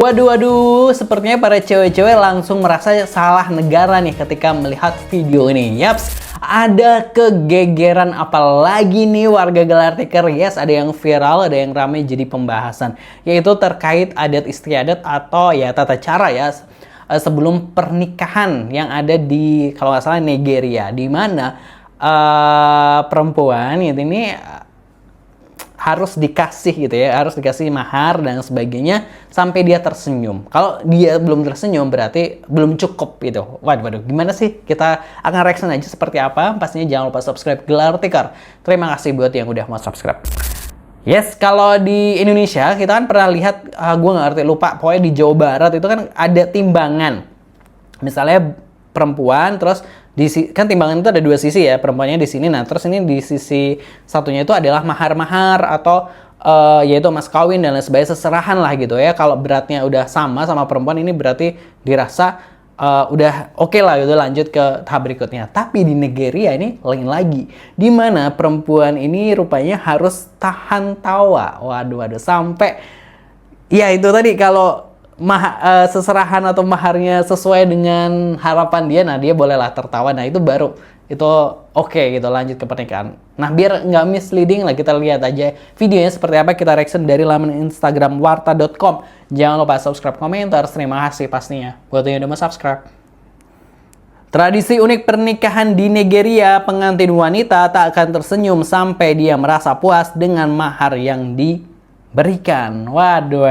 Waduh, waduh, sepertinya para cewek-cewek langsung merasa salah negara nih ketika melihat video ini. Yaps, ada kegegeran apalagi nih warga Gelartiker. Yes, ada yang viral, ada yang ramai jadi pembahasan. Yaitu terkait adat istiadat atau ya tata cara ya sebelum pernikahan yang ada di kalau nggak salah Nigeria. Di mana perempuan ini harus dikasih gitu ya, harus dikasih mahar dan sebagainya sampai dia tersenyum. Kalau dia belum tersenyum berarti belum cukup gitu. Waduh, gimana sih? Kita akan reaction aja seperti apa. Pastinya jangan lupa subscribe Gelartiker. Terima kasih buat yang udah mau subscribe. Yes, kalau di Indonesia kita kan pernah lihat, gue nggak ngerti lupa, pokoknya di Jawa Barat itu kan ada timbangan. Misalnya perempuan, terus kan timbangan itu ada dua sisi ya, perempuannya di sini, nah terus ini di sisi satunya itu adalah mahar-mahar atau yaitu mas kawin dan lain sebagainya, seserahan lah gitu ya. Kalau beratnya udah sama perempuan ini berarti dirasa udah oke lah gitu, lanjut ke tahap berikutnya. Tapi di Nigeria ini lain lagi, di mana perempuan ini rupanya harus tahan tawa. Waduh, sampai ya itu tadi kalau seserahan atau maharnya sesuai dengan harapan dia, nah dia bolehlah tertawa. Nah itu baru itu oke gitu, lanjut ke pernikahan. Nah biar nggak misleading lah, kita lihat aja videonya seperti apa, kita reaction dari laman Instagram warta.com. Jangan lupa subscribe, komentar, terima kasih pastinya buat yang udah mau subscribe. Tradisi unik pernikahan di Nigeria, pengantin wanita tak akan tersenyum sampai dia merasa puas dengan mahar yang diberikan. Waduh.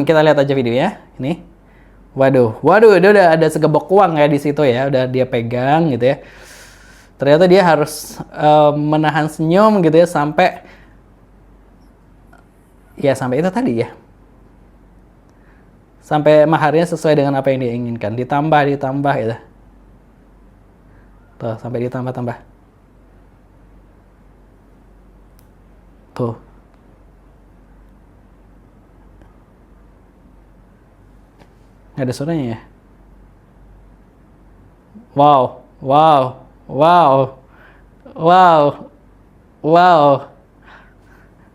Kita lihat aja videonya. Ini. Waduh, itu udah ada segebok uang ya di situ ya, udah dia pegang gitu ya. Ternyata dia harus menahan senyum gitu ya sampai itu tadi ya. Sampai maharnya sesuai dengan apa yang dia inginkan. Ditambah gitu. Tuh, sampai ditambah. Tuh. Nggak ada suaranya ya? Wow.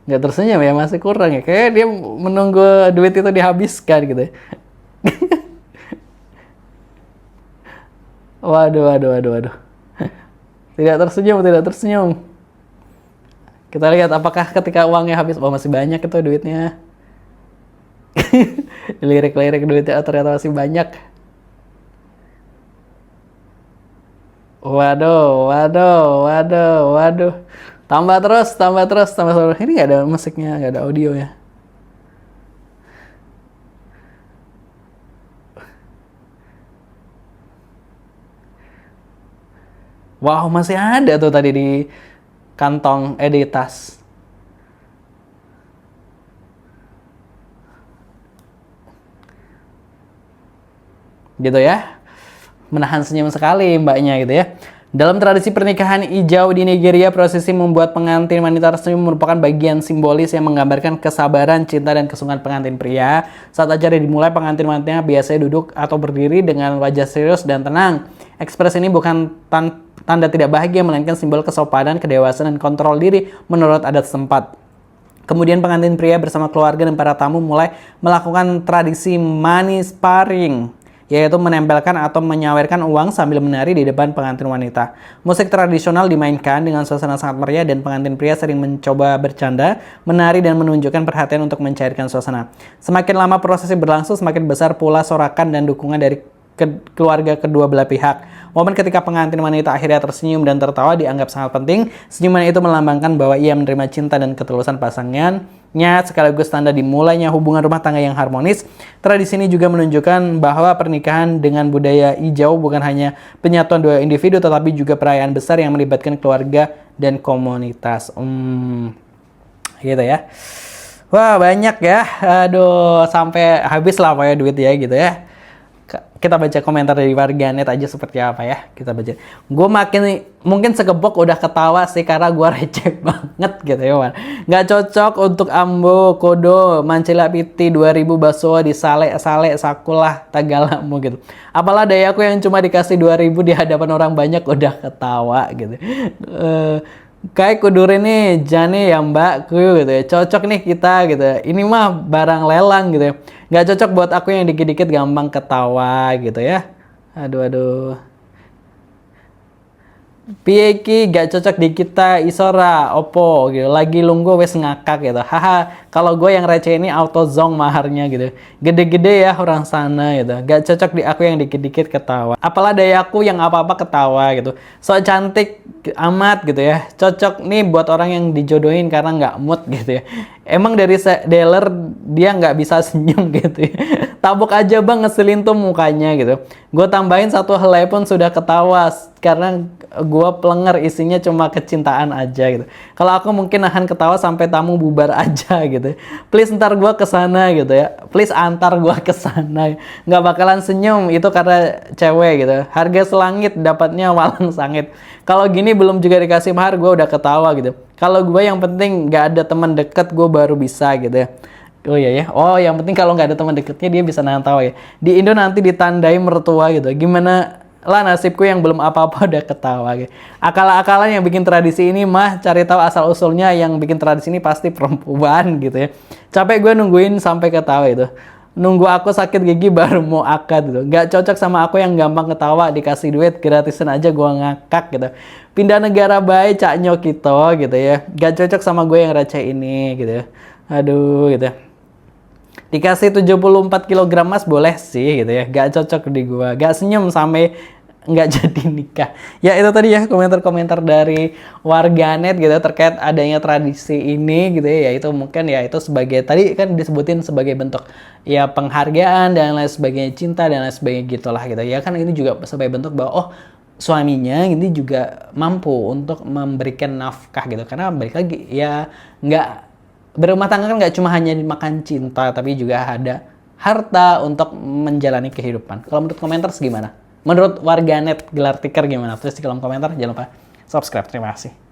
Nggak tersenyum ya, masih kurang ya. Kayak dia menunggu duit itu dihabiskan gitu. Waduh. Tidak tersenyum. Kita lihat apakah ketika uangnya habis. Oh, masih banyak itu duitnya. Lirik duitnya ternyata masih banyak. Waduh. Tambah terus. Ini nggak ada musiknya, nggak ada audio ya. Wow, masih ada tuh tadi di kantong di tas. Gitu ya. Menahan senyum sekali mbaknya gitu ya. Dalam tradisi pernikahan hijau di Nigeria, prosesi membuat pengantin wanita tersenyum merupakan bagian simbolis yang menggambarkan kesabaran, cinta, dan kesungguhan pengantin pria. Saat acara dimulai, pengantin wanita biasanya duduk atau berdiri dengan wajah serius dan tenang. Ekspresi ini bukan tanda tidak bahagia, melainkan simbol kesopanan, kedewasaan, dan kontrol diri menurut adat setempat. Kemudian pengantin pria bersama keluarga dan para tamu mulai melakukan tradisi money sparring, yaitu menempelkan atau menyawerkan uang sambil menari di depan pengantin wanita. Musik tradisional dimainkan dengan suasana sangat meriah dan pengantin pria sering mencoba bercanda, menari, dan menunjukkan perhatian untuk mencairkan suasana. Semakin lama prosesi berlangsung, semakin besar pula sorakan dan dukungan dari keluarga kedua belah pihak. Momen ketika pengantin wanita akhirnya tersenyum dan tertawa dianggap sangat penting. Senyuman itu melambangkan bahwa ia menerima cinta dan ketulusan pasangannya, sekaligus tanda dimulainya hubungan rumah tangga yang harmonis. Tradisi ini juga menunjukkan bahwa pernikahan dengan budaya hijau bukan hanya penyatuan dua individu, tetapi juga perayaan besar yang melibatkan keluarga dan komunitas. Gitu ya. Wah, banyak ya. Aduh, sampai habis lah pokoknya duit ya gitu ya. Kita baca komentar dari warganet aja seperti apa ya. Kita baca. Gue mungkin segebok udah ketawa sih karena gue receh banget gitu ya, man. Nggak cocok untuk ambo, kodo, mancila piti, 2000 baso disale sakulah tagalamu gitu. Apalah dayaku yang cuma dikasih 2000 di hadapan orang banyak udah ketawa gitu. Kayak kudurin nih jane ya mbakku gitu ya, cocok nih kita gitu ya. Ini mah barang lelang gitu ya, nggak cocok buat aku yang dikit-dikit gampang ketawa gitu ya. Aduh aduh. Piye ki gak cocok di kita isora opo gitu lagi lungguh wes ngakak gitu, haha. Kalau gue yang receh ini auto zong maharnya gitu, gede-gede ya orang sana gitu, gak cocok di aku yang dikit-dikit ketawa, apalah dayaku yang apa-apa ketawa gitu, so cantik amat gitu ya, cocok nih buat orang yang dijodohin karena nggak mood gitu ya. Emang dari dealer dia nggak bisa senyum gitu ya. Tabok aja bang, ngeselin tuh mukanya gitu. Gue tambahin satu helai pun sudah ketawa karena gue pelenger, isinya cuma kecintaan aja gitu. Kalau aku mungkin nahan ketawa sampai tamu bubar aja gitu. Please ntar gue kesana gitu ya. Please antar gue kesana. Nggak bakalan senyum itu karena cewek gitu. Harga selangit dapatnya walang sangit. Kalau gini belum juga dikasih mahar gue udah ketawa gitu. Kalau gue yang penting nggak ada teman deket gue baru bisa gitu ya. Oh iya ya. Oh, yang penting kalau nggak ada teman deketnya dia bisa nahan tawa ya. Di Indo nanti ditandai mertua gitu. Gimana lah nasibku yang belum apa-apa udah ketawa gitu. Akal-akalan yang bikin tradisi ini mah cari tahu asal usulnya, yang bikin tradisi ini pasti perempuan gitu ya. Capek gue nungguin sampai ketawa itu. Nunggu aku sakit gigi baru mau akad gitu. Gak cocok sama aku yang gampang ketawa, dikasih duit gratisan aja gue ngakak gitu. Pindah negara baik cak nyok gitu ya. Gak cocok sama gue yang receh ini gitu ya. Aduh gitu ya. Dikasih 74 kg mas boleh sih gitu ya, gak cocok di gua, gak senyum sampai nggak jadi nikah. Ya itu tadi ya komentar-komentar dari warganet gitu terkait adanya tradisi ini gitu ya, itu mungkin ya itu sebagai tadi kan disebutin sebagai bentuk ya penghargaan dan lain sebagainya, cinta dan lain sebagainya gitulah gitu ya, kan ini juga sebagai bentuk bahwa oh suaminya ini juga mampu untuk memberikan nafkah gitu, karena balik lagi ya nggak berumah tangga kan nggak cuma hanya makan cinta, tapi juga ada harta untuk menjalani kehidupan. Kalau menurut komentar gimana? Menurut warganet gelar tikar gimana? Tulis di kolom komentar. Jangan lupa subscribe. Terima kasih.